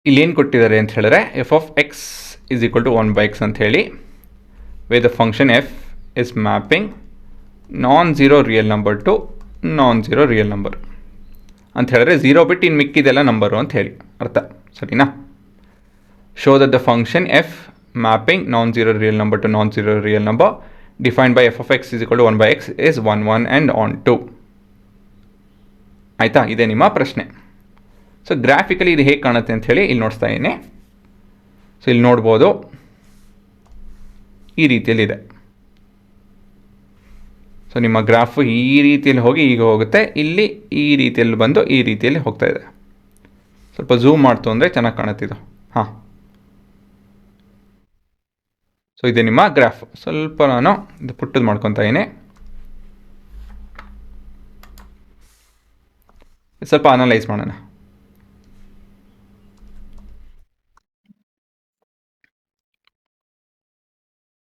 ಇಲ್ಲೇನು ಕೊಟ್ಟಿದ್ದಾರೆ ಅಂತ ಹೇಳಿದ್ರೆ F of X is equal to 1/x ಅಂತ ಹೇಳಿ where the function f is mapping non-zero real number to non-zero real number ಅಂತ ಹೇಳಿದ್ರೆ 0 ಬಿಟ್ಟು ಇನ್ನು ಮಿಕ್ಕಿದೆಲ್ಲ ನಂಬರು ಅಂತ ಹೇಳಿ ಅರ್ಥ, ಸರಿನಾ? Show that the function F mapping non-zero real number to non-zero real number defined by f of x is equal to 1/x is 1, 1 and on 2. ಆಯಿತಾ? ಇದೇ ನಿಮ್ಮ ಪ್ರಶ್ನೆ. ಸೊ ಗ್ರಾಫಿಕಲಿ ಇದು ಹೇಗೆ ಕಾಣುತ್ತೆ ಅಂತ ಹೇಳಿ ಇಲ್ಲಿ ನೋಡ್ತಾ ಇದ್ದೀನಿ. ಸೊ ಇಲ್ಲಿ ನೋಡ್ಬೋದು, ಈ ರೀತಿಯಲ್ಲಿದೆ. ಸೊ ನಿಮ್ಮ ಗ್ರಾಫು ಈ ರೀತಿಯಲ್ಲಿ ಹೋಗಿ ಈಗ ಹೋಗುತ್ತೆ, ಇಲ್ಲಿ ಈ ರೀತಿಯಲ್ಲಿ ಬಂದು ಈ ರೀತಿಯಲ್ಲಿ ಹೋಗ್ತಾ ಇದೆ. ಸ್ವಲ್ಪ ಝೂಮ್ ಮಾಡ್ತು ಅಂದರೆ ಚೆನ್ನಾಗಿ ಕಾಣುತ್ತಿದ್ದು. ಹಾಂ, ಸೊ ಇದೆ ನಿಮ್ಮ ಗ್ರಾಫ್. ಸ್ವಲ್ಪ ನಾನು ಇದು ಪುಟ್ಟದ್ದು ಮಾಡ್ಕೊತಾ ಇದ್ದೀನಿ. ಸ್ವಲ್ಪ ಅನಲೈಸ್ ಮಾಡೋಣ.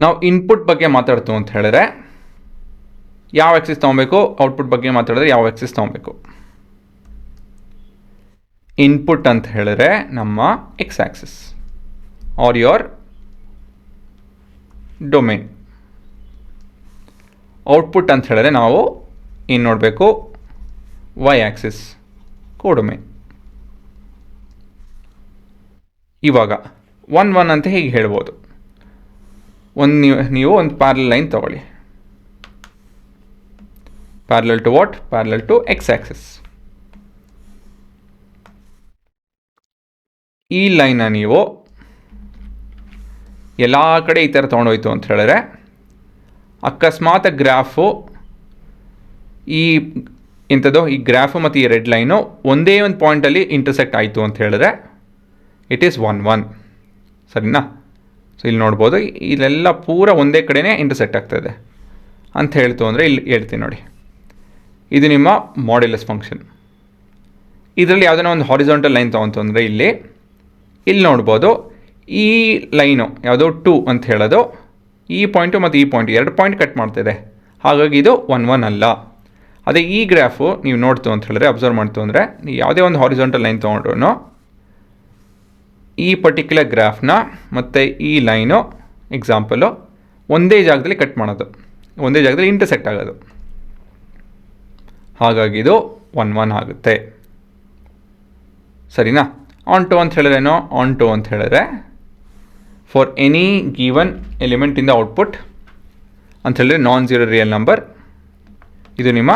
ನಾವು ಇನ್ಪುಟ್ ಬಗ್ಗೆ ಮಾತಾಡ್ತು ಅಂತ ಹೇಳಿದ್ರೆ ಯಾವ ಆಕ್ಸಿಸ್ ತೊಗೊಬೇಕು, ಔಟ್ಪುಟ್ ಬಗ್ಗೆ ಮಾತಾಡಿದ್ರೆ ಯಾವ ಆಕ್ಸಿಸ್ ತೊಗೊಬೇಕು. ಇನ್ಪುಟ್ ಅಂತ ಹೇಳಿದ್ರೆ ನಮ್ಮ X axis are your domain. Output ಅಂತ ಹೇಳಿದ್ರೆ ನಾವು ಏನು ನೋಡಬೇಕು, ವೈ ಆಕ್ಸಿಸ್ ಕೋಡೊಮೇನ್. ಇವಾಗ 1, 1 ಅಂತ ಹೀಗೆ ಹೇಳ್ಬೋದು. ನೀವು ಒಂದು ಪ್ಯಾರಲಲ್ ಲೈನ್ ತಗೊಳ್ಳಿ. Parallel to what? Parallel to X axis. ಈ ಲೈನ್ನ ನೀವು ಎಲ್ಲ ಕಡೆ ಈ ಥರ ತೊಗೊಂಡೋಯ್ತು ಅಂತ ಹೇಳಿದ್ರೆ ಅಕಸ್ಮಾತ್ ಗ್ರಾಫು ಈ ಇಂಥದ್ದು ಈ ಗ್ರಾಫು ಮತ್ತು ಈ ರೆಡ್ ಲೈನು ಒಂದೇ ಒಂದು ಪಾಯಿಂಟಲ್ಲಿ ಇಂಟರ್ಸೆಕ್ಟ್ ಆಯಿತು ಅಂತ ಹೇಳಿದ್ರೆ ಇಟ್ ಈಸ್ 1, 1. ಸರಿನಾ? ಸೊ ಇಲ್ಲಿ ನೋಡ್ಬೋದು, ಇಲ್ಲೆಲ್ಲ ಪೂರ ಒಂದೇ ಕಡೆನೇ ಇಂಟರ್ಸೆಕ್ಟ್ ಆಗ್ತಾಯಿದೆ ಅಂತ ಹೇಳ್ತು ಅಂದರೆ ಇಲ್ಲಿ ಹೇಳ್ತೀನಿ ನೋಡಿ. ಇದು ನಿಮ್ಮ ಮಾಡ್ಯುಲಸ್ ಫಂಕ್ಷನ್. ಇದರಲ್ಲಿ ಯಾವುದೋ ಒಂದು ಹಾರಿಜಾಂಟಲ್ ಲೈನ್ ತೊಗೊಂತು ಅಂದರೆ ಇಲ್ಲಿ ನೋಡ್ಬೋದು, ಈ ಲೈನು ಯಾವುದೋ 2 ಅಂತ ಹೇಳೋದು ಈ ಪಾಯಿಂಟು ಮತ್ತು ಈ ಪಾಯಿಂಟ್ 2 ಪಾಯಿಂಟ್ ಕಟ್ ಮಾಡ್ತಾಯಿದೆ. ಹಾಗಾಗಿ ಇದು 1, 1 ಅಲ್ಲ. ಅದೇ ಈ ಗ್ರಾಫು ನೀವು ನೋಡ್ತು ಅಂತ ಹೇಳಿದ್ರೆ, ಅಬ್ಸರ್ವ್ ಮಾಡ್ತು ಅಂದರೆ, ನೀವು ಯಾವುದೇ ಒಂದು ಹಾರಿಜಾಂಟಲ್ ಲೈನ್ ತೊಗೊಂಡ್ರು ಈ ಪರ್ಟಿಕ್ಯುಲರ್ ಗ್ರಾಫ್ನ ಮತ್ತು ಈ ಲೈನು ಎಕ್ಸಾಂಪಲು ಒಂದೇ ಜಾಗದಲ್ಲಿ ಕಟ್ ಮಾಡೋದು, ಒಂದೇ ಜಾಗದಲ್ಲಿ ಇಂಟರ್ಸೆಕ್ಟ್ ಆಗೋದು. ಹಾಗಾಗಿ ಇದು 1, 1 ಆಗುತ್ತೆ. ಸರಿನಾ? ಆನ್ ಟು ಅಂತ ಹೇಳಿದ್ರೇನೋ, ಆನ್ ಟು ಅಂತ ಹೇಳಿದ್ರೆ for any given element in the output ಅಂತ ಹೇಳಿದ್ರೆ non-zero real ನಂಬರ್. ಇದು ನಿಮ್ಮ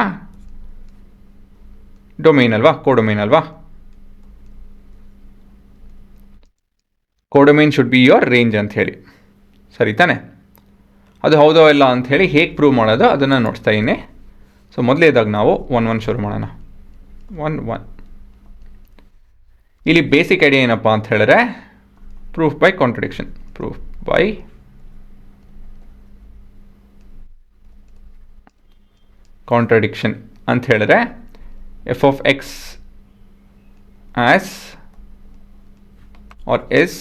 ಡೊಮೇನ್ ಅಲ್ವಾ, ಕೋಡೊಮೇನ್ ಅಲ್ವಾ. ಕೋಡೊಮೇನ್ ಶುಡ್ ಬಿ ಯೋರ್ ರೇಂಜ್ ಅಂತ ಹೇಳಿ, ಸರಿ ತಾನೆ? ಅದು ಹೌದೋ ಇಲ್ಲ ಅಂತ ಹೇಳಿ ಹೇಗೆ ಪ್ರೂವ್ ಮಾಡೋದು ಅದನ್ನು ನೋಡ್ತಾ ಇದ್ದೀನಿ. ಸೊ ಮೊದಲೇದಾಗ ನಾವು 1, 1 ಶುರು ಮಾಡೋಣ. 1, 1. ಇಲ್ಲಿ ಬೇಸಿಕ್ ಐಡಿಯಾ ಏನಪ್ಪ ಅಂತ ಹೇಳಿದ್ರೆ proof by contradiction. Proof by contradiction ಅಂತ ಹೇಳಿದ್ರೆ F of X as are S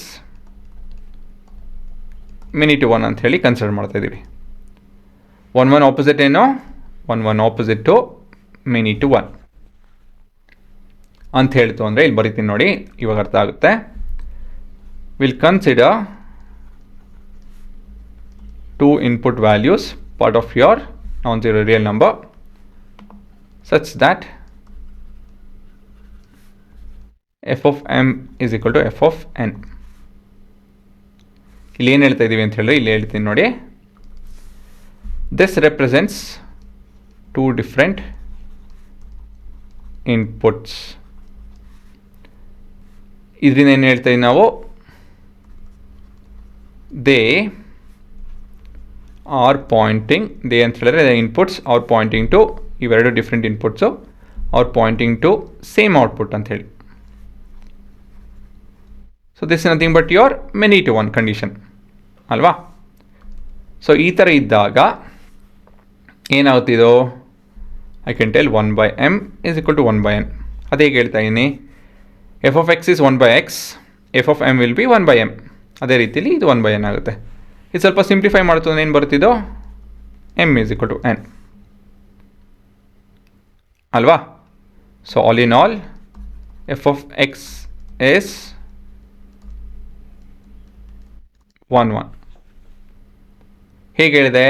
many to 1 ಅಂತ ಹೇಳಿ ಕನ್ಸಿಡರ್ ಮಾಡ್ತಾ ಇದ್ದೀವಿ. 1, 1 ಆಪೋಸಿಟ್ ಏನೋ, 1, 1 ಆಪೋಸಿಟ್ ಟು ಮೆನಿ ಟು 1 ಅಂತ ಹೇಳ್ತು ಅಂದರೆ ಇಲ್ಲಿ ಬರೀತೀನಿ ನೋಡಿ, ಇವಾಗ ಅರ್ಥ ಆಗುತ್ತೆ. Will consider 2 input values part of your non-zero real number such that f of m is equal to f of n. ಇಲ್ಲಿ ಏನು ಹೇಳ್ತಾ ಇದ್ದೀವಿ ಅಂತ ಹೇಳಿದ್ರೆ ಇಲ್ಲಿ ಹೇಳ್ತೀನಿ ನೋಡಿ. This represents 2 different inputs. ಇದರಿಂದ ಏನು ಹೇಳ್ತಾ ಇದ್ದೀವಿ ನಾವು, they are pointing, they ಅಂತ ಹೇಳಿದ್ರೆ the inputs are pointing to, ಇವೆರಡು different inputs are pointing to same output ಅಂತ ಹೇಳಿ. So this is nothing but your many to 1 condition ಅಲ್ವಾ. ಸೊ ಈ ಥರ ಇದ್ದಾಗ ಏನಾಗುತ್ತಿದೋ, I can tell 1/m is equal to 1/n. ಅದೇ ಹೇಗೆ ಹೇಳ್ತಾ ಇದ್ದೀನಿ, F of X is 1/x, F of M will be 1/m. ಅದೇ ರೀತಿಯಲ್ಲಿ ಇದು 1/n ಆಗುತ್ತೆ. ಇದು ಸ್ವಲ್ಪ ಸಿಂಪ್ಲಿಫೈ ಮಾಡ್ತು ಏನು ಬರ್ತಿದ್ದೋ, m is equal to n ಅಲ್ವಾ. So all in all F of X is 1 1. ಹೇಗೆ ಹೇಳಿದೆ?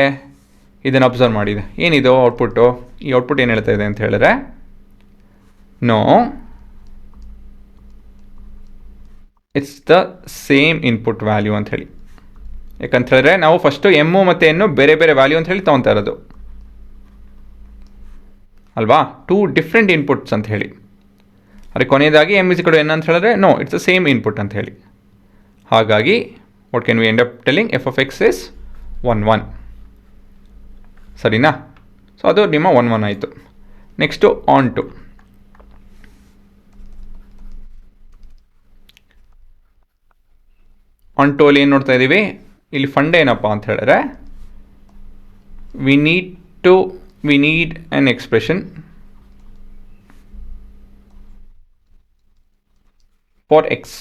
ಇದನ್ನು ಅಬ್ಸರ್ವ್ ಮಾಡಿದೆ. ಏನಿದು ಔಟ್ಪುಟ್ಟು? ಈ ಔಟ್ಪುಟ್ ಏನು ಹೇಳ್ತಾ ಇದೆ ಅಂತ ಹೇಳಿದ್ರೆ, no, it's the same input value ಅಂತ ಹೇಳಿ. ಯಾಕಂತ ಹೇಳಿದ್ರೆ ನಾವು ಫಸ್ಟು ಎಮ್ಮು ಮತ್ತು ಎನ್ನು ಬೇರೆ ಬೇರೆ ವ್ಯಾಲ್ಯೂ ಅಂತ ಹೇಳಿ ತೊಗೊತಾ ಇರೋದು ಅಲ್ವಾ, 2 ಡಿಫ್ರೆಂಟ್ ಇನ್ಪುಟ್ಸ್ ಅಂತ ಹೇಳಿ. ಅದೇ ಕೊನೆಯದಾಗಿ ಎಮ್ ಇಸ್ ಎನ್ ಅಂತ ಹೇಳಿದ್ರೆ no, it's the same input ಅಂತ ಹೇಳಿ. ಹಾಗಾಗಿ what can we end up telling? F of X is 1 1. ಸರಿನಾ? ಸೊ ಅದು ನಿಮ್ಮ 1 1 ಆಯಿತು. ನೆಕ್ಸ್ಟು ಆನ್ ಟು ಅಲ್ಲಿ ಏನು ನೋಡ್ತಾ ಇದ್ದೀವಿ? ಇಲ್ಲಿ ಫಂಡ್ ಏನಪ್ಪ ಅಂತ ಹೇಳಿದ್ರೆ, we need on expression for X,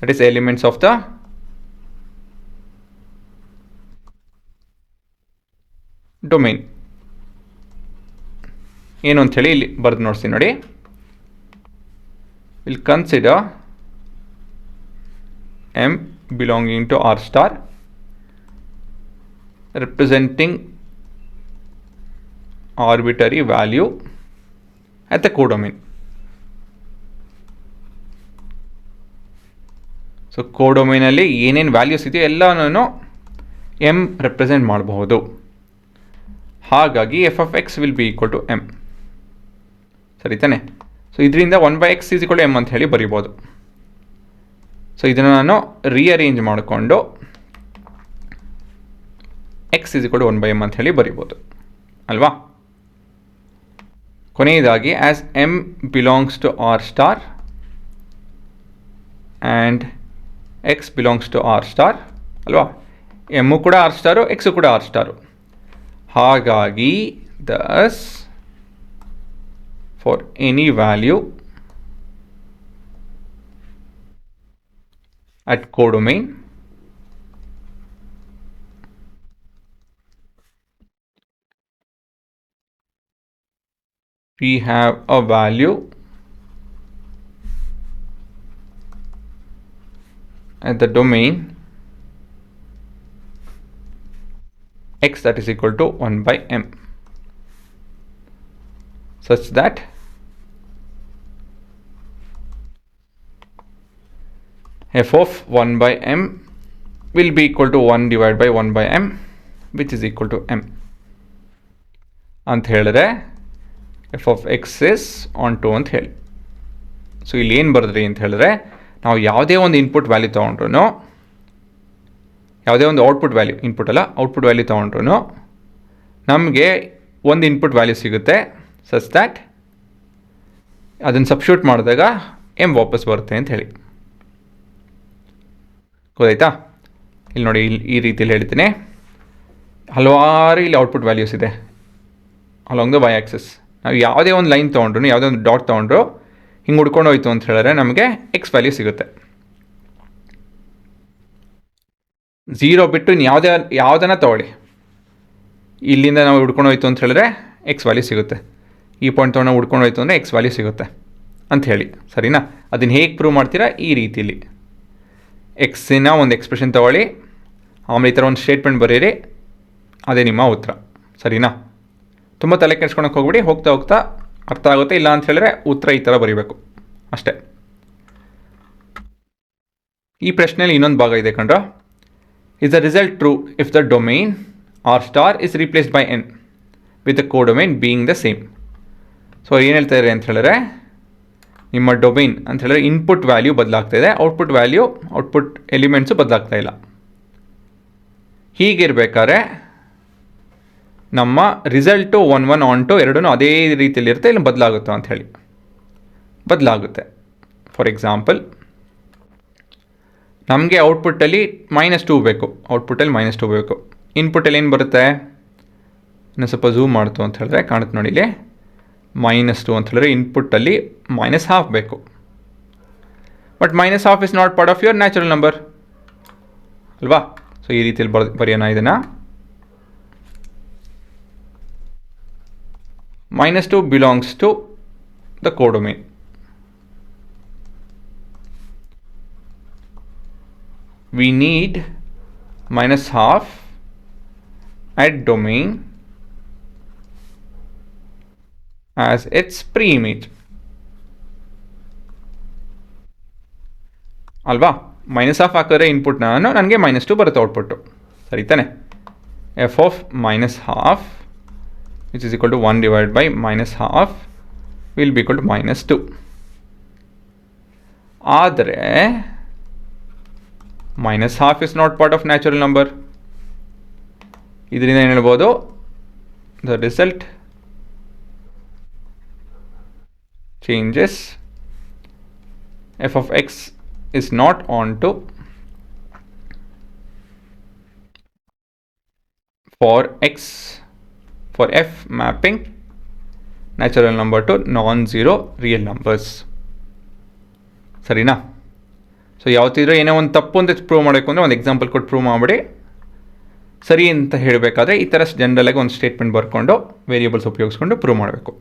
that is elements of the domain. ಏನು ಅಂಥೇಳಿ ಇಲ್ಲಿ ಬರೆದು ನೋಡ್ತೀನಿ ನೋಡಿ. Will consider M belonging to R star representing arbitrary value at the codomain. So ಕೋಡೊಮೈನಲ್ಲಿ ಏನೇನು ವ್ಯಾಲ್ಯೂಸ್ ಇದೆಯೋ ಎಲ್ಲನೂ ಎಮ್ ರೆಪ್ರೆಸೆಂಟ್ ಮಾಡಬಹುದು. ಹಾಗಾಗಿ F of X will be equal to M. ಸರಿ ತಾನೆ? ಸೊ ಇದರಿಂದ 1/x is equal to M ಅಂತ ಹೇಳಿ ಬರಿಬೋದು. ಸೊ ಇದನ್ನು ನಾನು ರೀಅರೇಂಜ್ ಮಾಡಿಕೊಂಡು X is equal to 1/m ಅಂತ ಹೇಳಿ ಬರಿಬೋದು ಅಲ್ವಾ. ಕೊನೆಯದಾಗಿ as M belongs to R star and X belongs to R star ಅಲ್ವಾ. ಎಮ್ಮು ಕೂಡ ಆರ್ ಸ್ಟಾರು, ಎಕ್ಸು ಕೂಡ ಆರ್ ಸ್ಟಾರು. ಹಾಗಾಗಿ thus for any value at codomain, we have a value at the domain x that is equal to 1/m, such that f of 1/m will be equal to 1 divided by 1/m, which is equal to m ಅಂತ ಹೇಳಿದ್ರೆ F of X is onto ಅಂತ ಹೇಳಿ. So ಇಲ್ಲಿ ಏನು ಬರೆದ್ರಿ ಅಂತ ಹೇಳಿದ್ರೆ, ನಾವು ಯಾವುದೇ ಒಂದು ಇನ್ಪುಟ್ ವ್ಯಾಲ್ಯೂ ತೊಗೊಂಡ್ರು, ಯಾವುದೇ ಒಂದು ಔಟ್ಪುಟ್ ವ್ಯಾಲ್ಯೂ, ಇನ್ಪುಟ್ ಅಲ್ಲ ಔಟ್ಪುಟ್ ವ್ಯಾಲ್ಯೂ ತೊಗೊಂಡ್ರು ನಮಗೆ ಒಂದು ಇನ್ಪುಟ್ ವ್ಯಾಲ್ಯೂ ಸಿಗುತ್ತೆ, ಸಚ್ ದ್ಯಾಟ್ ಅದನ್ನು ಸಬ್ಸ್ಟಿಟ್ಯೂಟ್ ಮಾಡಿದಾಗ ಎಮ್ ವಾಪಸ್ ಬರುತ್ತೆ ಅಂತ ಹೇಳಿ. ಗೊತ್ತಾಯ್ತಾ? ಇಲ್ಲಿ ನೋಡಿ, ಇಲ್ಲಿ ಈ ರೀತಿಯಲ್ಲಿ ಹೇಳ್ತೀನಿ. ಹಲವಾರು ಇಲ್ಲಿ ಔಟ್ಪುಟ್ ವ್ಯಾಲ್ಯೂಸ್ ಇದೆ ಅಲಾಂಗ್ ದ ವೈ ಆಕ್ಸಿಸ್. ನಾವು ಯಾವುದೇ ಒಂದು ಲೈನ್ ತೊಗೊಂಡ್ರು, ಯಾವುದೇ ಒಂದು ಡಾಟ್ ತೊಗೊಂಡ್ರು, ಹಿಂಗೆ ಹುಡ್ಕೊಂಡು ಹೋಯ್ತು ಅಂತ ಹೇಳಿದ್ರೆ ನಮಗೆ ಎಕ್ಸ್ ವ್ಯಾಲ್ಯೂ ಸಿಗುತ್ತೆ. 0 ಬಿಟ್ಟು ಇನ್ನು ಯಾವುದನ್ನ ತೊಗೊಳ್ಳಿ, ಇಲ್ಲಿಂದ ನಾವು ಹುಡ್ಕೊಂಡು ಹೋಯ್ತು ಅಂತ ಹೇಳಿದ್ರೆ ಎಕ್ಸ್ ವ್ಯಾಲ್ಯೂ ಸಿಗುತ್ತೆ. ಈ ಪಾಯಿಂಟ್ ತೊಗೊಂಡು ಹುಡ್ಕೊಂಡು ಹೋಯ್ತು ಅಂದರೆ ಎಕ್ಸ್ ವ್ಯಾಲ್ಯೂ ಸಿಗುತ್ತೆ ಅಂತ ಹೇಳಿ. ಸರಿನಾ? ಅದನ್ನು ಹೇಗೆ ಪ್ರೂವ್ ಮಾಡ್ತೀರಾ? ಈ ರೀತಿಲಿ ಎಕ್ಸಿನ ಒಂದು ಎಕ್ಸ್ಪ್ರೆಷನ್ ತೊಗೊಳ್ಳಿ, ಆಮೇಲೆ ಈ ಥರ ಒಂದು ಸ್ಟೇಟ್ಮೆಂಟ್ ಬರೀರಿ, ಅದೇ ನಿಮ್ಮ ಉತ್ತರ. ಸರಿನಾ? ತುಂಬ ತಲೆ ಕೆಡ್ಸ್ಕೊಳಕ್ಕೆ ಹೋಗ್ಬಿಡಿ, ಹೋಗ್ತಾ ಹೋಗ್ತಾ ಅರ್ಥ ಆಗುತ್ತೆ. ಇಲ್ಲ ಅಂತ ಹೇಳಿದ್ರೆ ಉತ್ತರ ಈ ಥರ ಬರೀಬೇಕು ಅಷ್ಟೇ. ಈ ಪ್ರಶ್ನೆಯಲ್ಲಿ ಇನ್ನೊಂದು ಭಾಗ ಇದೆ ಕಂಡ್ರ. Is the result true if the domain R star is replaced by N with the codomain being the same. So ಏನು ಹೇಳ್ತಾ ಇದ್ದಾರೆ ಅಂತ ಹೇಳಿದ್ರೆ, ನಿಮ್ಮ ಡೊಮೈನ್ ಅಂತ ಹೇಳಿದ್ರೆ ಇನ್ಪುಟ್ ವ್ಯಾಲ್ಯೂ ಬದಲಾಗ್ತಾ ಇದೆ, ಔಟ್ಪುಟ್ ಎಲಿಮೆಂಟ್ಸು ಬದಲಾಗ್ತಾ ಇಲ್ಲ. ಹೀಗಿರ್ಬೇಕಾದ್ರೆ ನಮ್ಮ ರಿಸಲ್ಟು 1 1 ಆನ್ ಟು ಎರಡೂ ಅದೇ ರೀತಿಯಲ್ಲಿ ಇರುತ್ತೆ, ಇಲ್ಲಿ ಬದಲಾಗುತ್ತೋ ಅಂತ ಹೇಳಿ. ಬದಲಾಗುತ್ತೆ. ಫಾರ್ ಎಕ್ಸಾಂಪಲ್, ನಮಗೆ ಔಟ್ಪುಟ್ಟಲ್ಲಿ -2 ಬೇಕು, ಇನ್ಪುಟ್ಟಲ್ಲಿ ಏನು ಬರುತ್ತೆ? ಇನ್ನು ಸ್ವಲ್ಪ ಝೂಮ್ ಮಾಡ್ತು ಅಂತ ಹೇಳಿದ್ರೆ ಕಾಣುತ್ತೆ ನೋಡಿ, ಇಲ್ಲಿ -2 ಅಂತ ಹೇಳಿದ್ರೆ ಇನ್ಪುಟ್ಟಲ್ಲಿ -12 ಬೇಕು. But -12 is not part of your natural number ಅಲ್ವಾ. ಸೊ ಈ ರೀತಿಯಲ್ಲಿ ಬರೆಯೋಣ ಇದನ್ನು. -2 belongs to the codomain. we need minus half at domain as its pre-image. ಅಲ್ವಾ? ಮೈನಸ್ ಹಾಫ್ ಹಾಕಿದ್ರೆ ಇನ್ಪುಟ್ ನನಗೆ -2 ಬರುತ್ತೆ ಔಟ್ಪುಟ್ಟು. ಸರಿ ತಾನೆ? F of minus half which is equal to 1 divided by minus half will be equal to -2. ಆದರೆ minus half is not part of natural number. ಇದರಿಂದ ಏನು ಹೇಳ್ಬೋದು? The result changes f of x is not onto for f mapping natural number to non-zero real numbers. ಸರಿನಾ? So ಯಾವತ್ತಿದ್ರೂ ಏನೋ ಒಂದು ತಪ್ಪು ಅಂತ ಪ್ರೂವ್ ಮಾಡಬೇಕು ಅಂದರೆ ಒಂದು ಎಕ್ಸಾಂಪಲ್ ಕೊಟ್ಟು ಪ್ರೂವ್ ಮಾಡಿಬಿಡಿ. ಸರಿ ಅಂತ ಹೇಳಬೇಕಾದ್ರೆ ಈ ಥರ ಜನರಲಾಗಿ ಒಂದು ಸ್ಟೇಟ್ಮೆಂಟ್ ಬರ್ಕೊಂಡು ವೇರಿಯೇಬಲ್ಸ್ ಉಪಯೋಗಿಸ್ಕೊಂಡು ಪ್ರೂವ್ ಮಾಡಬೇಕು.